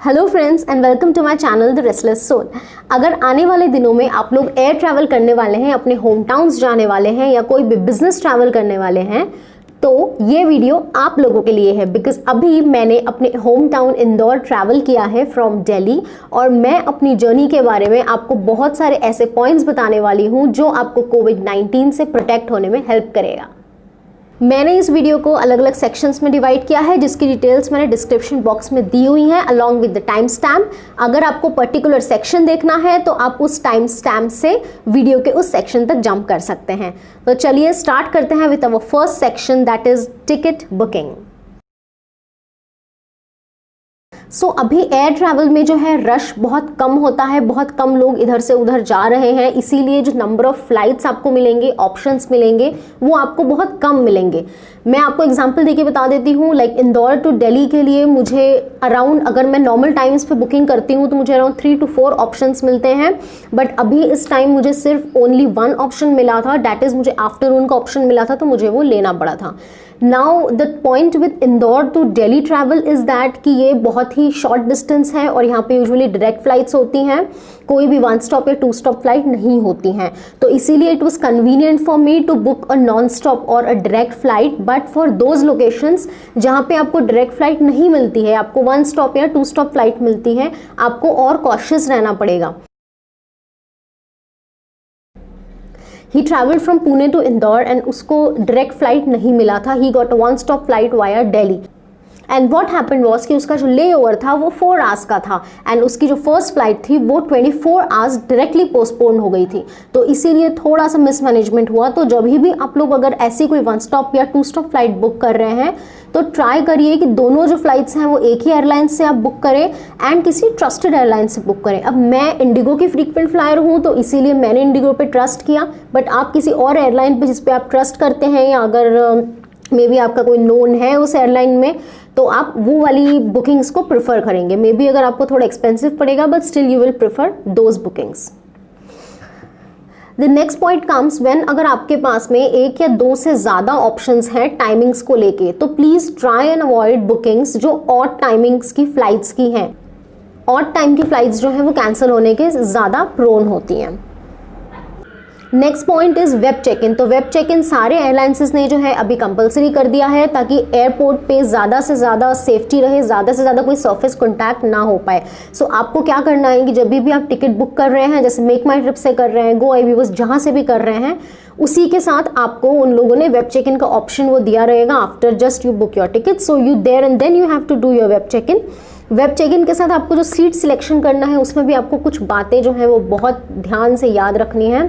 Hello friends and welcome to my channel the restless soul. अगर आने वाले दिनों में आप लोग एयर ट्रैवल करने वाले हैं, अपने होम टाउन्स जाने वाले हैं या कोई भी बिजनेस ट्रैवल करने वाले हैं तो ये वीडियो आप लोगों के लिए है। बिकॉज अभी मैंने अपने होम टाउन इंदौर ट्रैवल किया है फ्रॉम दिल्ली और मैं अपनी जर्नी के बारे में आपको बहुत सारे ऐसे पॉइंट्स बताने वाली हूँ जो आपको कोविड-19 से प्रोटेक्ट होने में हेल्प करेगा। मैंने इस वीडियो को अलग अलग सेक्शंस में डिवाइड किया है जिसकी डिटेल्स मैंने डिस्क्रिप्शन बॉक्स में दी हुई हैं along with the time stamp. अगर आपको पर्टिकुलर सेक्शन देखना है तो आप उस टाइम स्टैम्प से वीडियो के उस सेक्शन तक जंप कर सकते हैं। तो चलिए स्टार्ट करते हैं with our first section, that is ticket booking. अभी एयर ट्रैवल में जो है रश बहुत कम होता है, बहुत कम लोग इधर से उधर जा रहे हैं, इसीलिए जो नंबर ऑफ फ्लाइट्स आपको मिलेंगे, ऑप्शंस मिलेंगे, वो आपको बहुत कम मिलेंगे। मैं आपको एग्जांपल देके बता देती हूँ। लाइक इंदौर टू दिल्ली के लिए मुझे अराउंड, अगर मैं नॉर्मल टाइम्स पे बुकिंग करती हूँ तो मुझे अराउंड 3 to 4 ऑप्शंस मिलते हैं, बट अभी इस टाइम मुझे सिर्फ ओनली 1 ऑप्शन मिला था, डैट इज मुझे आफ्टरनून का ऑप्शन मिला था तो मुझे वो लेना पड़ा था। Now the point with Indore to Delhi travel is that कि ये बहुत ही शॉर्ट डिस्टेंस है और यहाँ पे यूजुअली डायरेक्ट फ्लाइट्स होती हैं, कोई भी 1 स्टॉप या 2 स्टॉप फ्लाइट नहीं होती हैं। तो इसीलिए it was convenient for me to book a non stop और a direct flight, but for those locations जहाँ पे आपको डायरेक्ट फ्लाइट नहीं मिलती है, आपको 1 स्टॉप या 2 स्टॉप फ्लाइट मिलती है, आपको और कॉशियस रहना पड़ेगा। He traveled from Pune to Indore and उसको डायरेक्ट फ्लाइट नहीं मिला था। He got a 1 stop flight via Delhi. And what happen was कि उसका जो ले ओवर था वो 4 आवर्स का था एंड उसकी जो फर्स्ट फ्लाइट थी वो 24 आवर्स डायरेक्टली पोस्टपोन हो गई थी। तो इसीलिए थोड़ा सा मिसमैनेजमेंट हुआ। तो जब भी आप लोग अगर ऐसी कोई 1 स्टॉप या 2 स्टॉप फ्लाइट बुक कर रहे हैं तो ट्राई करिए कि दोनों जो फ्लाइट्स हैं वो एक ही एयरलाइन से आप बुक करें एंड किसी ट्रस्टेड एयरलाइन से बुक करें। अब मैं इंडिगो की फ्रीक्वेंट फ्लायर हूँ तो इसीलिए मैंने इंडिगो पे ट्रस्ट किया, बट आप किसी और एयरलाइन पे जिस पे आप ट्रस्ट करते हैं या अगर मे बी आपका कोई नोन है उस एयरलाइन में तो आप वो वाली बुकिंग्स को प्रेफर करेंगे। मे बी अगर आपको थोड़ा एक्सपेंसिव पड़ेगा but still you will prefer those bookings. The next point comes when अगर आपके पास में 1 या 2 से ज़्यादा ऑप्शंस हैं टाइमिंग्स को लेके तो please try and avoid bookings जो ऑड टाइमिंग्स की फ्लाइट्स की हैं। ऑड टाइम की फ्लाइट्स जो हैं वो कैंसिल होने के ज़्यादा प्रोन होती हैं। Next point is web check in. तो वेब चेक इन सारे एयरलाइंसेस ने जो है अभी कंपलसरी कर दिया है ताकि एयरपोर्ट पे ज़्यादा से ज़्यादा सेफ्टी रहे, ज़्यादा से ज़्यादा कोई सरफेस कॉन्टैक्ट ना हो पाए। सो आपको क्या करना है कि जब भी आप टिकट बुक कर रहे हैं, जैसे मेक माई ट्रिप से कर रहे हैं, गो आई बस जहाँ से भी कर रहे हैं, उसी के साथ आपको उन लोगों ने वेब चेक इन का ऑप्शन वो दिया रहेगा after just you book your ticket. So you there and then you have to do your web check in. Web check in के साथ आपको जो सीट सिलेक्शन करना है उसमें भी आपको कुछ बातें जो हैं वो बहुत ध्यान से याद रखनी है।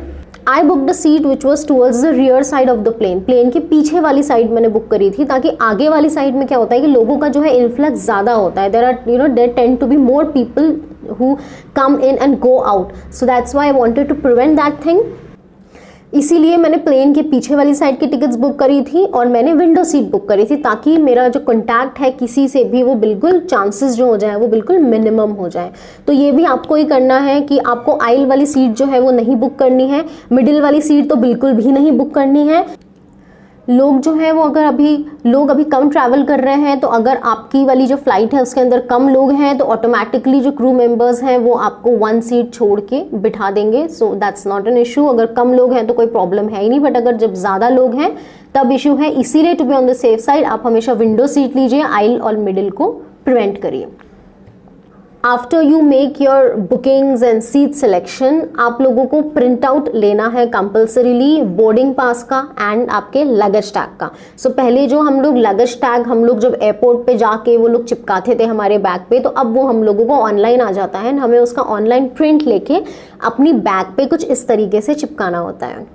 I booked a seat which was towards the rear side of the plane. Plane के पीछे वाली साइड मैंने बुक करी थी ताकि आगे वाली साइड में क्या होता है कि लोगों का जो है इन्फ्लक्स ज़्यादा होता है। There tend to be more people who come in and go out, so that's why I wanted to prevent that thing. इसीलिए मैंने प्लेन के पीछे वाली साइड की टिकट्स बुक करी थी और मैंने विंडो सीट बुक करी थी ताकि मेरा जो कॉन्टैक्ट है किसी से भी वो बिल्कुल चांसेस जो हो जाए वो बिल्कुल मिनिमम हो जाए। तो ये भी आपको ही करना है कि आपको आइल वाली सीट जो है वो नहीं बुक करनी है, मिडिल वाली सीट तो बिल्कुल भी नहीं बुक करनी है। लोग जो है वो अगर लोग अभी कम ट्रैवल कर रहे हैं तो अगर आपकी वाली जो फ्लाइट है उसके अंदर कम लोग हैं तो ऑटोमेटिकली जो क्रू मेंबर्स हैं वो आपको 1 सीट छोड़ के बिठा देंगे। So that's not an issue. अगर कम लोग हैं तो कोई प्रॉब्लम है ही नहीं, बट अगर जब ज़्यादा लोग हैं तब इशू है। इसीलिए to be on the safe side आप हमेशा विंडो सीट लीजिए, आइल और मिडिल को प्रिवेंट करिए। After you make your bookings and seat selection आप लोगों को प्रिंट आउट लेना है कंपल्सरीली बोर्डिंग पास का एंड आपके लगेज टैग का। सो पहले जो हम लोग लगेज टैग हम लोग जब एयरपोर्ट पे जाके वो लोग चिपकाते थे हमारे बैग पे, तो अब वो हम लोगों को ऑनलाइन आ जाता है, हमें उसका ऑनलाइन प्रिंट लेके अपनी बैग पे कुछ इस तरीके से चिपकाना होता है।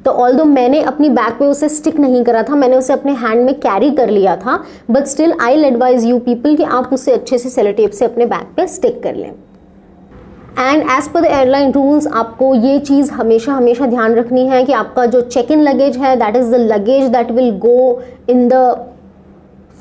तो ऑल्दो मैंने अपनी बैग पे उसे स्टिक नहीं करा था, मैंने उसे अपने हैंड में कैरी कर लिया था, but still I will advise you people कि आप उसे अच्छे से सेलो टेप से अपने बैग पे स्टिक कर लें। And as per the airline rules आपको ये चीज़ हमेशा हमेशा ध्यान रखनी है कि आपका जो चेक इन लगेज है that is the luggage that will go in the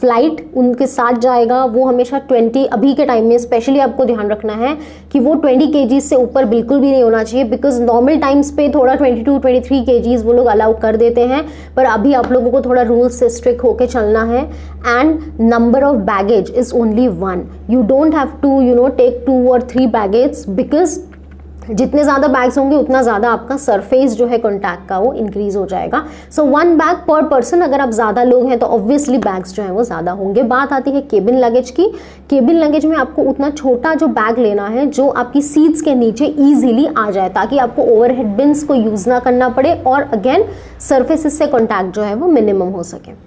flight उनके साथ जाएगा वो हमेशा 20, अभी के टाइम में स्पेशली आपको ध्यान रखना है कि वो 20 kg से ऊपर बिल्कुल भी नहीं होना चाहिए, बिकॉज नॉर्मल टाइम्स पे थोड़ा 22-23 kg वो लोग अलाउ कर देते हैं, पर अभी आप लोगों को थोड़ा रूल्स से स्ट्रिक्ट होके चलना है। And number of baggage is only 1, you don't have to take 2 or 3 baggage, because जितने ज़्यादा बैग्स होंगे उतना ज़्यादा आपका सरफेस जो है कॉन्टैक्ट का वो इंक्रीज हो जाएगा। सो 1 बैग पर पर्सन, अगर आप ज़्यादा लोग हैं तो ऑब्वियसली बैग्स जो हैं वो ज़्यादा होंगे। बात आती है केबिन लगेज की। केबिन लगेज में आपको उतना छोटा जो बैग लेना है जो आपकी सीट्स के नीचे ईजिली आ जाए, ताकि आपको ओवरहेड बिन्स को यूज़ ना करना पड़े और अगेन सरफेसेस से कॉन्टैक्ट जो है वो मिनिमम हो सके।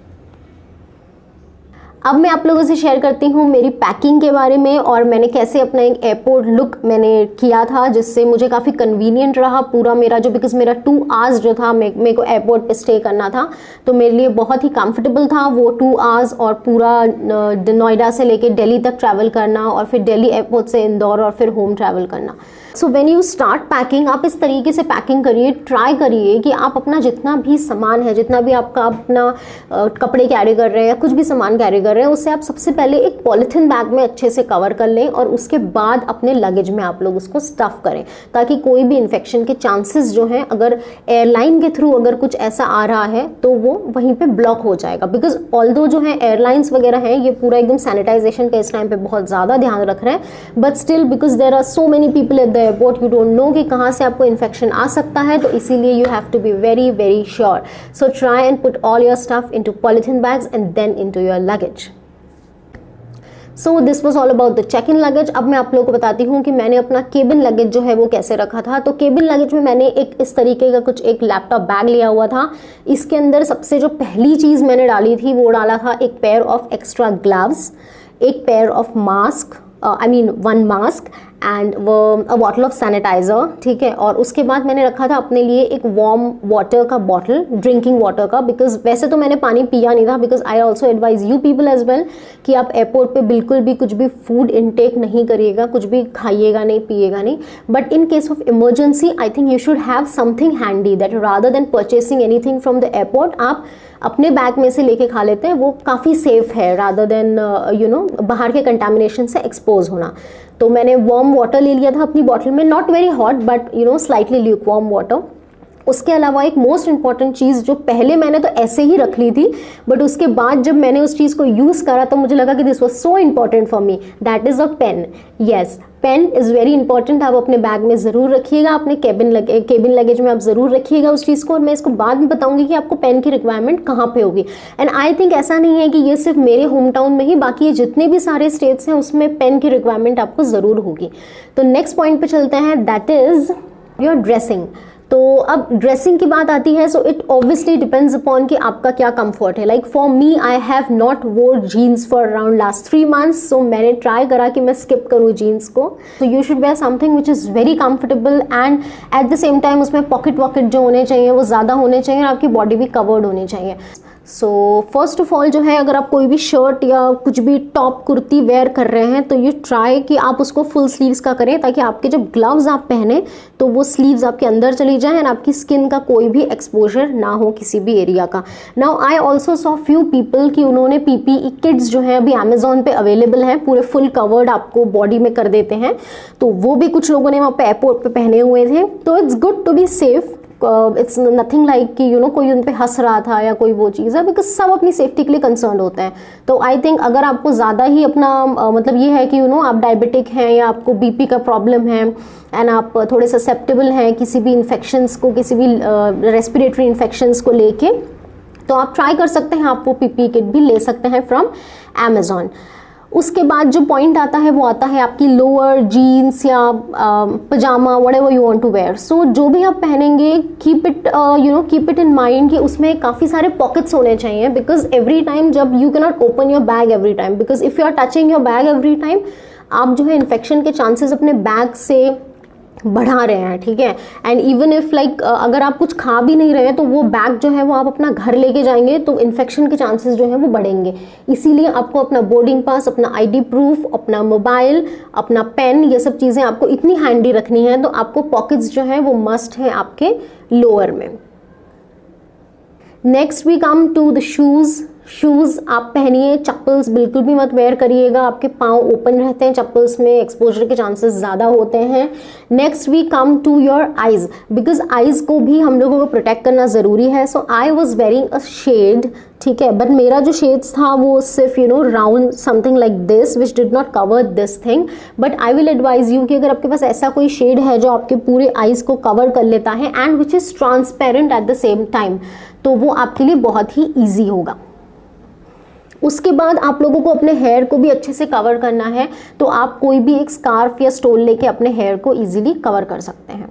अब मैं आप लोगों से शेयर करती हूँ मेरी पैकिंग के बारे में, और मैंने कैसे अपना एक एयरपोर्ट लुक मैंने किया था जिससे मुझे काफ़ी कन्वीनियंट रहा पूरा मेरा जो, बिकॉज मेरा 2 आवर्स जो था मेरे को एयरपोर्ट पे स्टे करना था, तो मेरे लिए बहुत ही कंफर्टेबल था वो 2 आवर्स, और पूरा नोएडा से लेके दिल्ली तक ट्रैवल करना और फिर दिल्ली एयरपोर्ट से इंदौर और फिर होम ट्रैवल करना। So when you start packing, आप इस तरीके से पैकिंग करिए, ट्राई करिए कि आप अपना जितना भी सामान है, जितना भी आपका अपना कपड़े कैरी कर रहे हैं या कुछ भी सामान कैरी कर रहे हैं, उससे आप सबसे पहले एक पॉलीथिन बैग में अच्छे से कवर कर लें और उसके बाद अपने लगेज में आप लोग उसको स्टफ करें, ताकि कोई भी इन्फेक्शन के चांसेस जो हैं, अगर एयरलाइन के थ्रू अगर कुछ ऐसा आ रहा है तो वो वहीं पे ब्लॉक हो जाएगा। बिकॉज ऑल्दो जो है एयरलाइंस वगैरह हैं ये पूरा एकदम सैनिटाइजेशन का इस टाइम पे बहुत ज़्यादा ध्यान रख रहे हैं, but still because there are so many people at the airport, you don't know कि कहाँ से आपको इन्फेक्शन आ सकता है, तो इसीलिए you have to be very very sure. So try and put all your stuff into polythene bags and then into your luggage. So this was all about the check in luggage. अब मैं आप लोगों को बताती हूँ कि मैंने अपना केबिन लगेज जो है वो कैसे रखा था। तो केबिन लगेज में मैंने एक इस तरीके का कुछ एक लैपटॉप बैग लिया हुआ था। इसके अंदर सबसे जो पहली चीज़ मैंने डाली थी वो डाला था एक पेयर ऑफ एक्स्ट्रा ग्लव्स, एक pair of mask, one mask and a bottle of sanitiser, ठीक है। और उसके बाद मैंने रखा था अपने लिए एक वार्म वाटर का बॉटल, ड्रिंकिंग वाटर का, बिकॉज वैसे तो मैंने पानी पिया नहीं था, because I also advise you people as well कि आप एयरपोर्ट पे बिल्कुल भी कुछ भी फूड इनटेक नहीं करिएगा, कुछ भी खाइएगा नहीं, पिएगा नहीं, but in case of emergency I think you should have something handy that rather than purchasing anything from the airport, आप अपने बैग में से लेके खा लेते हैं, वो काफ़ी सेफ है रादर देन बाहर के कंटामिनेशन से एक्सपोज होना। तो मैंने वार्म वाटर ले लिया था अपनी बॉटल में, not very hot but slightly Luke warm water. उसके अलावा एक मोस्ट इंपॉर्टेंट चीज़ जो पहले मैंने तो ऐसे ही रख ली थी, बट उसके बाद जब मैंने उस चीज़ को यूज़ करा तो मुझे लगा कि this was so important for me, that is a pen. Yes, pen is very important, आप अपने बैग में ज़रूर रखिएगा, अपने केबिन लगेज में आप ज़रूर रखिएगा उस चीज़ को, और मैं इसको बाद में बताऊंगी कि आपको पेन की रिक्वायरमेंट कहाँ पे होगी। एंड आई थिंक ऐसा नहीं है कि ये सिर्फ मेरे होम टाउन में ही, बाकी ये जितने भी सारे स्टेट्स हैं उसमें पेन की रिक्वायरमेंट आपको ज़रूर होगी। तो नेक्स्ट पॉइंट पे चलते हैं, दैट इज़ योर ड्रेसिंग। तो अब ड्रेसिंग की बात आती है, so it obviously depends upon कि आपका क्या कंफर्ट है। Like for me I have not wore jeans for around last 3 months, so मैंने ट्राई करा कि मैं स्किप करूँ जीन्स को। तो you should wear something which is very comfortable and at the same time उसमें पॉकेट वॉकेट जो होने चाहिए वो ज़्यादा होने चाहिए और आपकी बॉडी भी कवर्ड होनी चाहिए। सो फर्स्ट ऑफ ऑल जो है, अगर आप कोई भी शर्ट या कुछ भी टॉप कुर्ती वेयर कर रहे हैं तो यू ट्राई कि आप उसको फुल स्लीव्स का करें, ताकि आपके जब ग्लव्स आप पहने तो वो स्लीव्स आपके अंदर चली जाए एंड आपकी स्किन का कोई भी एक्सपोजर ना हो किसी भी एरिया का। Now I also saw few people कि उन्होंने PPE किट्स जो है अभी अमेजोन पे अवेलेबल हैं, पूरे फुल कवर्ड आपको बॉडी में कर देते हैं, तो वो भी कुछ लोगों ने वहाँ पे एयरपोर्ट पे पहने हुए थे। तो it's good to be safe, it's nothing like कि कोई उन पे हंस रहा था या कोई वो चीज़ है, बिकॉज सब अपनी सेफ्टी के लिए कंसर्न होते हैं। तो आई थिंक अगर आपको ज़्यादा ही अपना मतलब ये है कि आप डायबिटिक हैं या आपको BP का प्रॉब्लम है एंड आप थोड़े ससेप्टेबल हैं किसी भी इन्फेक्शंस को, किसी भी रेस्पिरेटरी इन्फेक्शंस को लेके, तो आप ट्राई कर सकते हैं, आप वो PPE किट भी ले सकते हैं फ्रॉम अमेजोन। उसके बाद जो पॉइंट आता है वो आता है आपकी लोअर जीन्स या पजामा, whatever you want to wear. So जो भी आप पहनेंगे कीप इट इन माइंड कि उसमें काफ़ी सारे पॉकेट्स होने चाहिए, बिकॉज एवरी टाइम जब you can not open your bag every time, because if you are touching your bag every time, आप जो है इन्फेक्शन के चांसेस अपने बैग से बढ़ा रहे हैं, ठीक है। एंड इवन इफ लाइक अगर आप कुछ खा भी नहीं रहे हैं तो वो बैग जो है वो आप अपना घर लेके जाएंगे तो इन्फेक्शन के चांसेस जो है वो बढ़ेंगे। इसीलिए आपको अपना बोर्डिंग पास, अपना ID प्रूफ, अपना मोबाइल, अपना पेन, ये सब चीज़ें आपको इतनी हैंडी रखनी है, तो आपको पॉकेट्स जो है वो मस्ट है आपके लोअर में। Next we come to the shoes. Shoes आप पहनिए, चप्पल्स बिल्कुल भी मत वेयर करिएगा, आपके पाँव ओपन रहते हैं, चप्पल्स में एक्सपोजर के चांसेस ज़्यादा होते हैं। Next we come to your eyes, because eyes को भी हम लोगों को प्रोटेक्ट करना ज़रूरी है। So I was wearing a shade, ठीक है, बट मेरा जो शेड्स था वो सिर्फ round something like this which did not cover this thing. But I will advise you कि अगर आपके पास ऐसा कोई शेड है जो आपके पूरे आईज को कवर कर लेता है and which is transparent eight the same time, तो वो आपके लिए बहुत ही ईजी होगा। उसके बाद आप लोगों को अपने हेयर को भी अच्छे से कवर करना है, तो आप कोई भी एक स्कार्फ या स्टोल लेके अपने हेयर को इजीली कवर कर सकते हैं।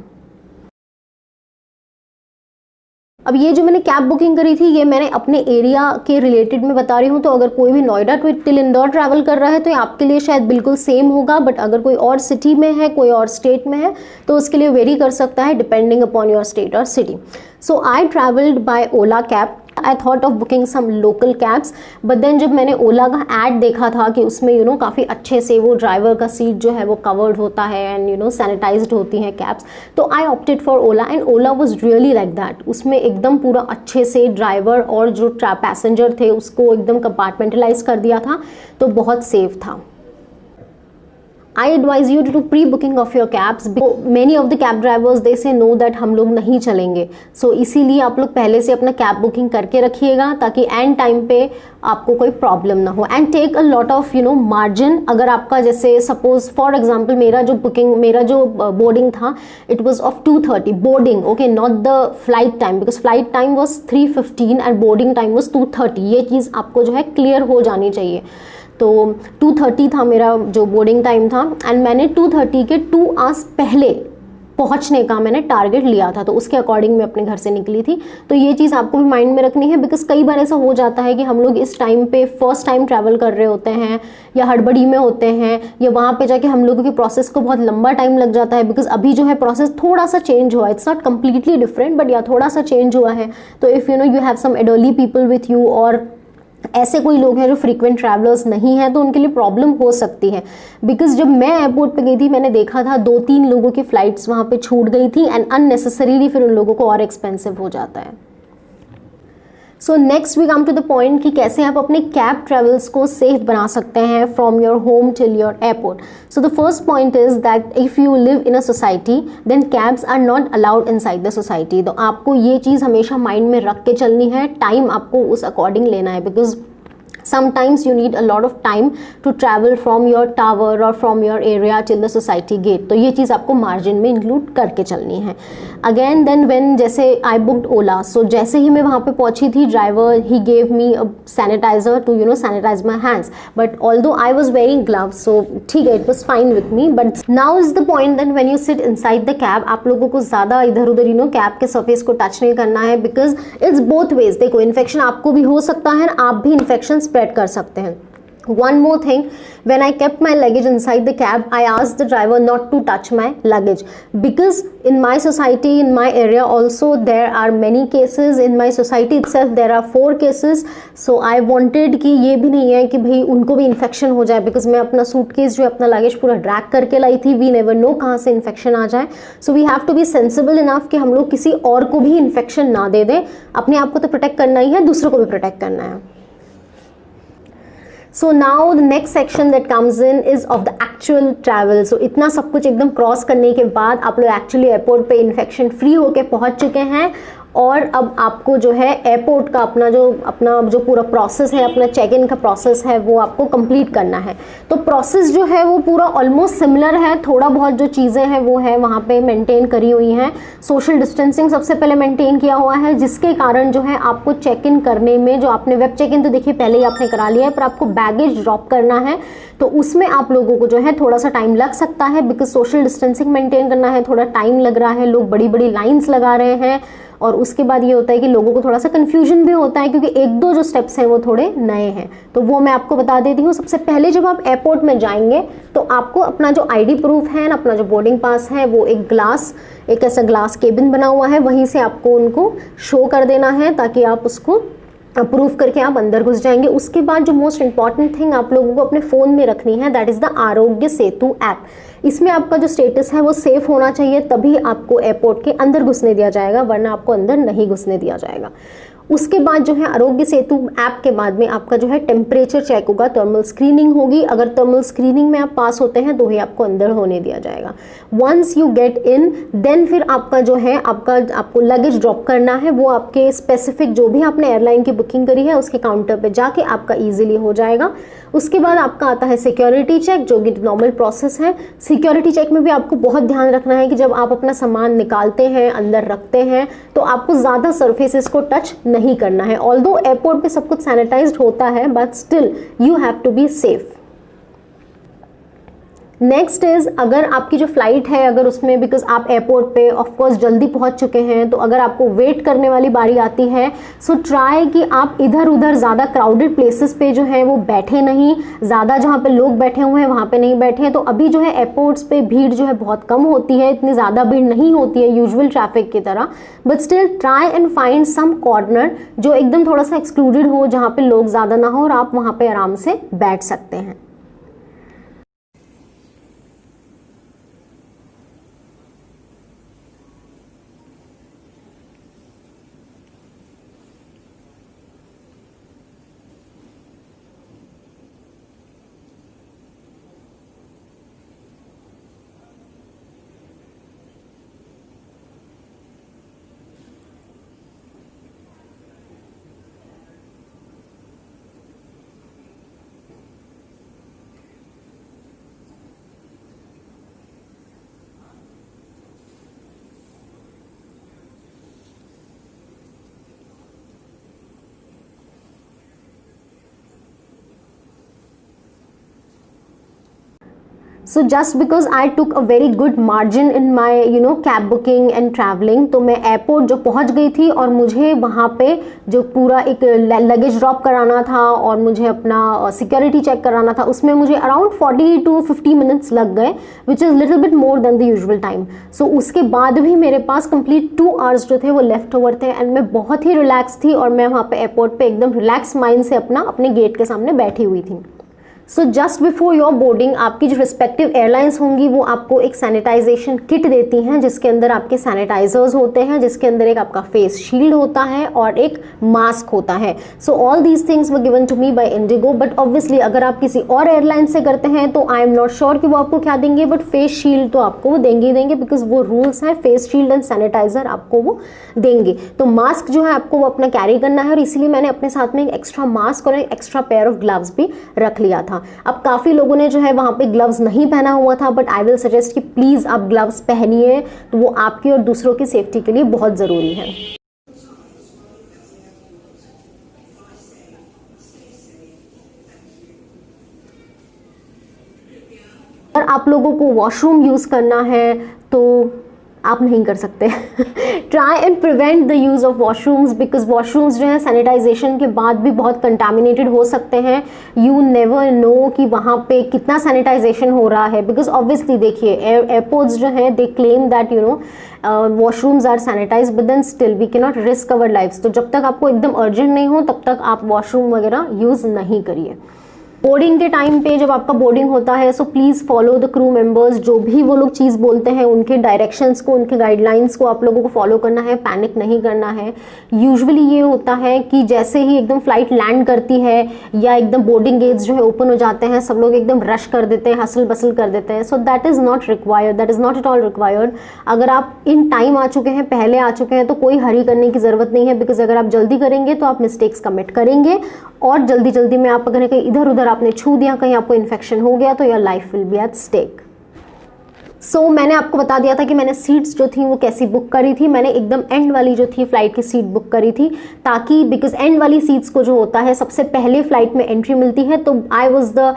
अब ये जो मैंने कैब बुकिंग करी थी ये मैंने अपने एरिया के रिलेटेड में बता रही हूँ, तो अगर कोई भी नोएडा टिल इंदौर ट्रैवल कर रहा है तो ये आपके लिए शायद बिल्कुल सेम होगा, बट अगर कोई और सिटी में है, कोई और स्टेट में है, तो उसके लिए वेरी कर सकता है डिपेंडिंग अपॉन योर स्टेट और city. So I travelled by Ola cab. I thought of booking some local cabs, but then जब मैंने ओला का ऐड देखा था कि उसमें काफ़ी अच्छे से वो ड्राइवर का सीट जो है वो कवर्ड होता है एंड सैनिटाइज्ड होती हैं कैब्स, तो I opted for Ola and Ola was really like that. उसमें एकदम पूरा अच्छे से ड्राइवर और जो पैसेंजर थे उसको एकदम कंपार्टमेंटलाइज कर दिया था, तो बहुत सेफ था। I advise you to do pre-booking of your cabs. Many of the cab drivers they say no that हम लोग नहीं चलेंगे, so इसीलिए आप लोग पहले से अपना कैब बुकिंग करके रखिएगा ताकि एंड टाइम पे आपको कोई प्रॉब्लम ना हो। And take a lot of margin. अगर आपका जैसे सपोज फॉर एग्जांपल मेरा जो बोर्डिंग था it was of 2:30 boarding, okay, not the flight time, because flight time was 3:15 and boarding time was 2:30। ये चीज़ आपको जो है क्लियर हो जानी चाहिए। तो 2:30 था मेरा जो बोर्डिंग टाइम था एंड मैंने 2:30 के 2 आवर्स पहले पहुंचने का मैंने टारगेट लिया था, तो उसके अकॉर्डिंग मैं अपने घर से निकली थी। तो ये चीज़ आपको भी माइंड में रखनी है, बिकॉज कई बार ऐसा हो जाता है कि हम लोग इस टाइम पे फर्स्ट टाइम ट्रैवल कर रहे होते हैं या हड़बड़ी में होते हैं, या वहाँ पे जाके हम लोगों के प्रोसेस को बहुत लंबा टाइम लग जाता है, बिकॉज अभी जो है प्रोसेस थोड़ा सा चेंज हुआ है, it's not completely different but या थोड़ा सा चेंज हुआ है। तो if you have some elderly people with you और ऐसे कोई लोग हैं जो फ्रीक्वेंट ट्रैवलर्स नहीं हैं, तो उनके लिए प्रॉब्लम हो सकती है। बिकॉज जब मैं एयरपोर्ट पे गई थी मैंने देखा था 2-3 लोगों की फ्लाइट्स वहाँ पे छूट गई थी एंड अननेसेसरीली फिर उन लोगों को और एक्सपेंसिव हो जाता है। So next we come to the point कि कैसे आप अपने कैब ट्रेवल्स को सेफ बना सकते हैं from your home till your airport. So the first point is that if you live in a society then cabs are not allowed inside the society. तो आपको ये चीज़ हमेशा माइंड में रख के चलनी है, टाइम आपको उस अकॉर्डिंग लेना है, because sometimes you need a lot of time to travel from your tower or from your area till the society gate। तो ये चीज़ आपको मार्जिन में इंक्लूड करके चलनी है। अगेन देन व्हेन जैसे आई बुक्ड ओला, सो जैसे ही मैं वहाँ पे पहुँची थी ड्राइवर ही gave me a sanitiser to sanitise my hands, but although I was wearing gloves so ठीक है it was fine with me. But now is the point then when you sit inside the cab, आप लोगों को ज़्यादा इधर उधर cab के surface को टच नहीं करना है, बिकॉज इट्स बोथ वेज। देखो इन्फेक्शन आपको भी हो सकता है, आप भी इन्फेक्शन स्प्रेड कर सकते हैं। One more thing, when I kept my luggage inside the cab, I asked the driver not to touch my luggage, because in my society, in my area also there are many cases. In my society itself there are 4 cases, so I wanted कि ये भी नहीं है कि भाई उनको भी infection हो जाए, बिकॉज मैं अपना सूटकेस जो अपना लगेज पूरा ड्रैग करके लाई थी, वी नेवर नो कहाँ से इन्फेक्शन आ जाए। So we have to be sensible enough कि हम लोग किसी और को भी इन्फेक्शन ना दे दें। अपने आप को तो प्रोटेक्ट करना ही है, दूसरों को भी प्रोटेक्ट करना है। So now the next section that comes in is of the actual travel. So इतना सब कुछ एकदम क्रॉस करने के बाद आप लोग एक्चुअली एयरपोर्ट पे इन्फेक्शन फ्री होके पहुंच चुके हैं, और अब आपको जो है एयरपोर्ट का अपना जो पूरा प्रोसेस है, अपना चेक इन का प्रोसेस है, वो आपको कंप्लीट करना है। तो प्रोसेस जो है वो पूरा ऑलमोस्ट सिमिलर है, थोड़ा बहुत जो चीज़ें हैं वो है वहाँ पे मेंटेन करी हुई हैं। सोशल डिस्टेंसिंग सबसे पहले मेंटेन किया हुआ है, जिसके कारण जो है आपको चेक इन करने में, जो आपने वेब चेक इन तो देखिए पहले ही आपने करा लिया है, पर आपको बैगेज ड्रॉप करना है तो उसमें आप लोगों को जो है थोड़ा सा टाइम लग सकता है, बिकॉज सोशल डिस्टेंसिंग मेंटेन करना है, थोड़ा टाइम लग रहा है, लोग बड़ी बड़ी लाइन्स लगा रहे हैं, और उसके बाद ये होता है कि लोगों को थोड़ा सा कन्फ्यूजन भी होता है क्योंकि 1-2 जो स्टेप्स हैं वो थोड़े नए हैं, तो वो मैं आपको बता देती हूँ। सबसे पहले जब आप एयरपोर्ट में जाएंगे तो आपको अपना जो आईडी प्रूफ है, अपना जो बोर्डिंग पास है, वो एक ऐसा ग्लास केबिन बना हुआ है, वहीं से आपको उनको शो कर देना है ताकि आप उसको अप्रूव करके आप अंदर घुस जाएंगे। उसके बाद जो मोस्ट इंपॉर्टेंट थिंग आप लोगों को अपने फ़ोन में रखनी है, that is the Aarogya Setu app. इसमें आपका जो स्टेटस है वो सेफ होना चाहिए, तभी आपको एयरपोर्ट के अंदर घुसने दिया जाएगा, वरना आपको अंदर नहीं घुसने दिया जाएगा। उसके बाद जो है आरोग्य सेतु ऐप के बाद में आपका जो है टेम्परेचर चेक होगा, थर्मल स्क्रीनिंग होगी। अगर थर्मल स्क्रीनिंग में आप पास होते हैं तो ही आपको अंदर होने दिया जाएगा। Once you get in then फिर आपका जो है आपको लगेज ड्रॉप करना है, वो आपके स्पेसिफिक जो भी आपने एयरलाइन की बुकिंग करी है उसके काउंटर पे जाके आपका ईजिली हो जाएगा। उसके बाद आपका आता है सिक्योरिटी चेक, जो कि नॉर्मल प्रोसेस है। सिक्योरिटी चेक में भी आपको बहुत ध्यान रखना है कि जब आप अपना सामान निकालते हैं, अंदर रखते हैं, तो आपको ज़्यादा सर्फेसेस को टच नहीं करना है। ऑल्दो एयरपोर्ट पे सब कुछ सैनिटाइज्ड होता है but still you have to be safe. Next is, अगर आपकी जो फ्लाइट है अगर उसमें, बिकॉज आप एयरपोर्ट पे ऑफकोर्स जल्दी पहुंच चुके हैं, तो अगर आपको वेट करने वाली बारी आती है सो ट्राई कि आप इधर उधर ज़्यादा क्राउडेड प्लेसेस पे जो है वो बैठे नहीं, ज़्यादा जहाँ पे लोग बैठे हुए हैं वहाँ पे नहीं बैठे। तो अभी जो है एयरपोर्ट्स पे भीड़ जो है बहुत कम होती है, इतनी ज़्यादा भीड़ नहीं होती है यूजुअल ट्रैफिक की तरह, but still try and find some corner जो एकदम थोड़ा सा एक्सक्लूडेड हो, जहाँ पे लोग ज़्यादा ना हो और आप वहाँ पे आराम से बैठ सकते हैं। So just because I took a very good margin in my cab booking and travelling, तो मैं एयरपोर्ट जो पहुंच गई थी और मुझे वहाँ पे जो पूरा एक लगेज ड्रॉप कराना था और मुझे अपना सिक्योरिटी चेक कराना था, उसमें मुझे अराउंड 40 to 50 मिनट्स लग गए, which is little bit more than the usual time. So उसके बाद भी मेरे पास कंप्लीट 2 आवर्स जो थे वो लेफ्ट ओवर थे एंड मैं बहुत ही रिलैक्स थी और मैं वहाँ पे एयरपोर्ट पे एकदम रिलैक्स माइंड से अपने गेट के सामने बैठी हुई थी। So just before your boarding आपकी जो रिस्पेक्टिव एयरलाइंस होंगी वो आपको एक सैनिटाइजेशन किट देती हैं, जिसके अंदर आपके सैनिटाइजर्स होते हैं, जिसके अंदर एक आपका फेस शील्ड होता है और एक मास्क होता है। So all these things were given to me by IndiGo, but obviously अगर आप किसी और एयरलाइन से करते हैं तो आई एम नॉट श्योर कि वो आपको क्या देंगे, बट फेस शील्ड तो आपको वो देंगे ही देंगे, बिकॉज वो रूल्स हैं, फेस शील्ड एंड सैनिटाइजर आपको वो देंगे। तो मास्क जो है आपको वो अपना कैरी करना है और इसीलिए मैंने अपने साथ में एक एक्स्ट्रा मास्क और एक एक्स्ट्रा पेयर ऑफ ग्लव्स भी रख लिया था। अब काफ़ी लोगों ने जो है वहाँ पे ग्लव्स नहीं पहना हुआ था, बट आई विल सजेस्ट कि प्लीज़ आप ग्लव्स पहनिए, तो वो आपकी और दूसरों की सेफ्टी के लिए बहुत ज़रूरी है। अगर आप लोगों को वॉशरूम यूज़ करना है तो आप नहीं कर सकते। Try and prevent the use of washrooms, because washrooms जो है सैनिटाइजेशन के बाद भी बहुत कंटामिनेटेड हो सकते हैं। यू नेवर नो कि वहाँ पे कितना सैनिटाइजेशन हो रहा है, बिकॉज ऑब्वियसली देखिए एयरपोर्ट्स जो है they claim that washrooms are sanitise, but then still we can not risk our lifes. तो जब तक आपको एकदम अर्जेंट नहीं हो तब तक आप वॉशरूम वगैरह यूज़ नहीं करिए। बोर्डिंग के टाइम पे जब आपका बोर्डिंग होता है so please follow the crew members, जो भी वो लोग चीज़ बोलते हैं उनके डायरेक्शंस को, उनके गाइडलाइंस को आप लोगों को फॉलो करना है, पैनिक नहीं करना है। यूजुअली ये होता है कि जैसे ही एकदम फ्लाइट लैंड करती है या एकदम बोर्डिंग गेट्स जो है ओपन हो जाते हैं, सब लोग एकदम रश कर देते हैं, हसल बसल कर देते हैं। So that is not required, that is not at all required. अगर आप इन टाइम आ चुके हैं, पहले आ चुके हैं, तो कोई हरी करने की ज़रूरत नहीं है, बिकॉज अगर आप जल्दी करेंगे तो आप मिस्टेक्स कमिट करेंगे और जल्दी जल्दी में आप अगर कहीं इधर उधर आपने छू दिया, कहीं आपको इन्फेक्शन हो गया, तो your life will be at stake. So मैंने आपको बता दिया था कि मैंने सीट्स जो थी वो कैसी बुक करी थी। मैंने एकदम एंड वाली जो थी फ्लाइट की सीट बुक करी थी, ताकि बिकॉज एंड वाली सीट्स को जो होता है सबसे पहले फ्लाइट में एंट्री मिलती है, तो आई वॉज द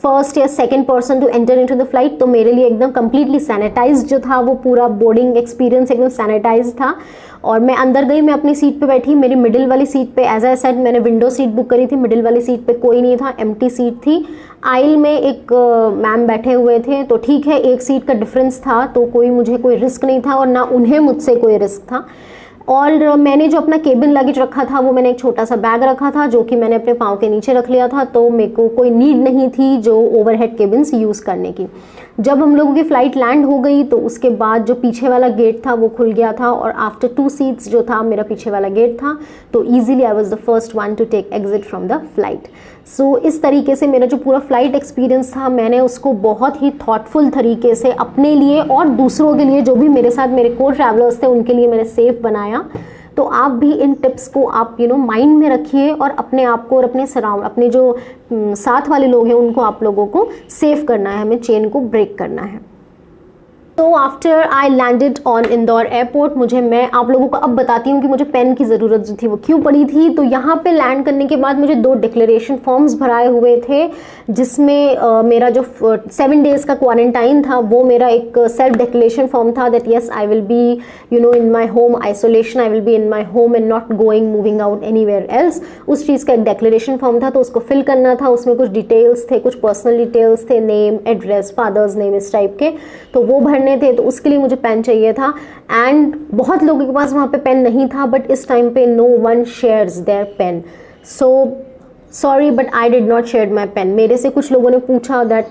फर्स्ट या second person to enter into the flight. तो मेरे लिए एकदम कंप्लीटली सैनिटाइज जो था वो पूरा बोर्डिंग एक्सपीरियंस एकदम सैनिटाइज था। और मैं अंदर गई, मैं अपनी सीट पे बैठी, मेरी मिडिल वाली सीट पे, एज आई सेड मैंने विंडो सीट बुक करी थी, मिडिल वाली सीट पे कोई नहीं था, एम्प्टी सीट थी। आइल में एक मैम बैठे हुए थे, तो ठीक है एक सीट का डिफरेंस था, तो मुझे कोई रिस्क नहीं था और ना उन्हें मुझसे कोई रिस्क था। और मैंने जो अपना केबिन लगेज रखा था वो मैंने एक छोटा सा बैग रखा था जो कि मैंने अपने पाँव के नीचे रख लिया था, तो मेरे को कोई नीड नहीं थी जो ओवरहेड केबिन्स यूज़ करने की। जब हम लोगों की फ़्लाइट लैंड हो गई तो उसके बाद जो पीछे वाला गेट था वो खुल गया था और आफ्टर 2 सीट्स जो था मेरा पीछे वाला गेट था, तो easily I was the first one to take exit from the flight. So इस तरीके से मेरा जो पूरा फ्लाइट एक्सपीरियंस था मैंने उसको बहुत ही थॉटफुल तरीके से अपने लिए और दूसरों के लिए, जो भी मेरे साथ मेरे को ट्रैवलर्स थे उनके लिए मैंने सेफ बनाया। तो आप भी इन टिप्स को आप माइंड में रखिए और अपने आप को और अपने जो साथ वाले लोग हैं उनको आप लोगों को सेव करना है, हमें चेन को ब्रेक करना है। तो after I landed on Indore airport, मैं आप लोगों को अब बताती हूँ कि मुझे पेन की ज़रूरत जो थी वो क्यों पड़ी थी। तो यहाँ पे लैंड करने के बाद मुझे 2 डिक्लेरेशन फॉर्म्स भराए हुए थे, जिसमें मेरा जो 7 डेज़ का क्वारंटाइन था वो मेरा एक सेल्फ डिक्लेरेशन फॉर्म था that yes I will be in my home isolation, I will be in my home and not going moving out anywhere else. उस चीज़ का एक डिक्लेरेशन फॉर्म था, तो उसको फिल करना था। उसमें कुछ डिटेल्स थे, कुछ पर्सनल डिटेल्स थे, नेम, एड्रेस, फादर्स नेम, इस टाइप के, तो वो भरने थे। तो उसके लिए मुझे पेन चाहिए था एंड बहुत लोगों के पास वहाँ पे पेन नहीं था, बट इस टाइम पे no one shares their pain. So sorry but I did not share my pain. मेरे से कुछ लोगों ने पूछा दैट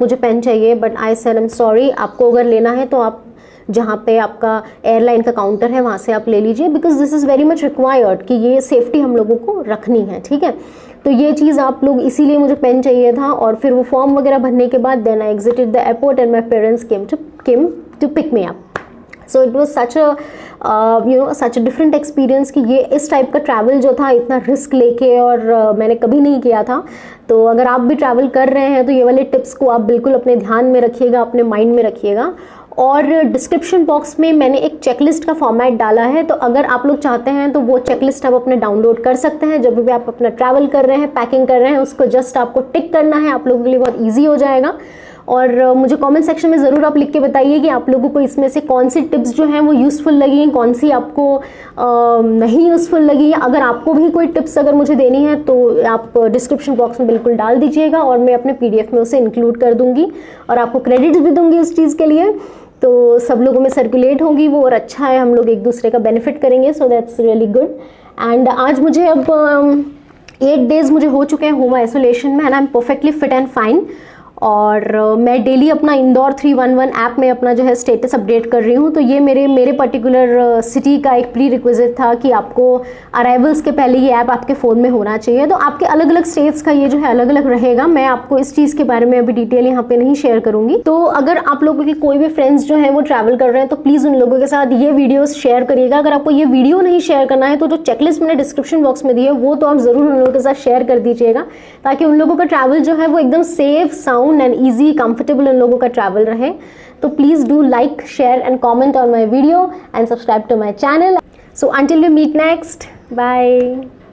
मुझे पेन चाहिए, but I said I am sorry, आपको अगर लेना है तो आप जहाँ पे आपका एयरलाइन का काउंटर है वहाँ से आप ले लीजिए, because this is very much required कि ये सेफ्टी हम लोगों को रखनी है, ठीक है। तो ये चीज़ आप लोग, इसीलिए मुझे पेन चाहिए था। और फिर वो फॉर्म वगैरह भरने के बाद then I exited the airport and my parents came to pick me up. So it was such a different experience कि ये इस टाइप का ट्रैवल जो था इतना रिस्क लेके और मैंने कभी नहीं किया था। तो अगर आप भी ट्रैवल कर रहे हैं तो ये वाले टिप्स को आप बिल्कुल अपने ध्यान में रखिएगा, अपने माइंड में रखिएगा। और डिस्क्रिप्शन बॉक्स में मैंने एक चेकलिस्ट का फॉर्मेट डाला है, तो अगर आप लोग चाहते हैं तो वो चेकलिस्ट आप अपने डाउनलोड कर सकते हैं। जब भी आप अपना ट्रैवल कर रहे हैं, पैकिंग कर रहे हैं, उसको जस्ट आपको टिक करना है, आप लोगों के लिए बहुत ईजी हो जाएगा। और मुझे कमेंट सेक्शन में ज़रूर आप लिख के बताइए कि आप लोगों को इसमें से कौन सी टिप्स जो हैं वो यूज़फुल लगी, कौन सी आपको नहीं यूज़फुल लगी। अगर आपको भी कोई टिप्स अगर मुझे देनी है तो आप डिस्क्रिप्शन बॉक्स में बिल्कुल डाल दीजिएगा और मैं अपने PDF में उसे इंक्लूड कर दूँगी और आपको क्रेडिट्स भी दूँगी उस चीज़ के लिए। तो सब लोगों में सर्कुलेट होगी वो और अच्छा है, हम लोग एक दूसरे का बेनिफिट करेंगे। So that's really good. And आज मुझे अब 8 डेज़ मुझे हो चुके हैं होम आइसोलेशन में and I am perfectly fit and fine. और मैं डेली अपना इंदौर 311 ऐप में अपना जो है स्टेटस अपडेट कर रही हूँ। तो ये मेरे पर्टिकुलर सिटी का एक प्री रिक्विजिट था कि आपको अराइवल्स के पहले ये ऐप आपके फ़ोन में होना चाहिए। तो आपके अलग अलग स्टेट्स का ये जो है अलग अलग रहेगा। मैं आपको इस चीज़ के बारे में अभी डिटेल यहाँ पे नहीं शेयर करूँगी। तो अगर आप लोगों के कोई भी फ्रेंड्स जो है वो ट्रैवल कर रहे हैं तो प्लीज़ उन लोगों के साथ ये वीडियोज़ शेयर करिएगा। अगर आपको ये वीडियो नहीं शेयर करना है तो जो चेकलिस्ट मैंने डिस्क्रिप्शन बॉक्स में दी है वो तो आप ज़रूर उन लोगों के साथ शेयर कर दीजिएगा, ताकि उन लोगों का ट्रैवल जो है वो एकदम safe, sound and easy, comfortable उन लोगों का ट्रैवल रहे। तो please do like, share and comment on my video and subscribe to my channel. So until we meet next, bye.